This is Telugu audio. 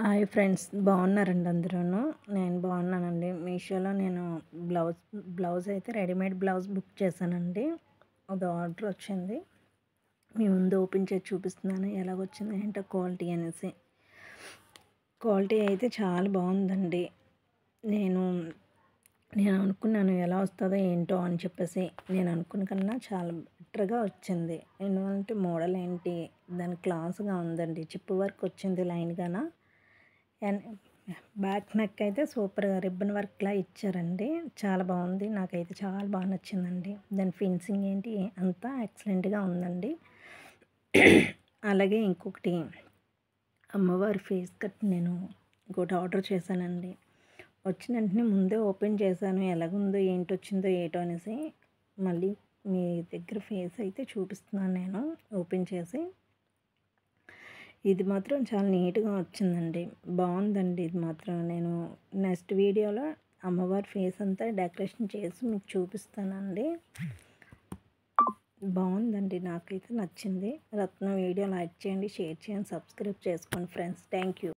హాయ్ ఫ్రెండ్స్, బాగున్నారండి అందరూను. నేను బాగున్నానండి. మీషోలో నేను బ్లౌజ్ అయితే రెడీమేడ్ బ్లౌజ్ బుక్ చేశానండి. అది ఆర్డర్ వచ్చింది. మీ ముందు ఓపెన్ చేసి చూపిస్తున్నాను ఎలాగొచ్చింది ఏంటో క్వాలిటీ అనేసి. క్వాలిటీ అయితే చాలా బాగుందండి. నేను నేను అనుకున్నాను ఎలా వస్తుందో ఏంటో అని చెప్పేసి. నేను అనుకున్న కన్నా చాలా బెటర్గా వచ్చింది. ఎందుకంటే మోడల్ ఏంటి, దాని క్లాస్గా ఉందండి. చిప్పు వర్క్ వచ్చింది లైన్గాన. అండ్ బ్యాక్ నెక్ అయితే సూపర్గా రిబ్బన్ వర్క్లా ఇచ్చారండి. చాలా బాగుంది. నాకైతే చాలా బాగా నచ్చిందండి. దాని ఫినిషింగ్ ఏంటి అంతా ఎక్సలెంట్గా ఉందండి. అలాగే ఇంకొకటి అమ్మవారి ఫేస్ కట్ నేను ఇంకోటి ఆర్డర్ చేశానండి. వచ్చిన వెంటనే ముందే ఓపెన్ చేశాను. ఎలాగుందో ఏంటొచ్చిందో ఏటో అనేసి. మళ్ళీ మీ దగ్గర ఫేస్ అయితే చూపిస్తున్నాను నేను ఓపెన్ చేసి. ఇది మాత్రం చాలా నీట్గా వచ్చిందండి. బాగుందండి ఇది మాత్రం. నేను నెక్స్ట్ వీడియోలో అమ్మవారి ఫేస్ అంతా డెకరేషన్ చేసి మీకు చూపిస్తానండి. బాగుందండి, నాకైతే నచ్చింది. రత్న వీడియో లైక్ చేయండి, షేర్ చేయండి, సబ్స్క్రైబ్ చేసుకోండి ఫ్రెండ్స్. Thank you.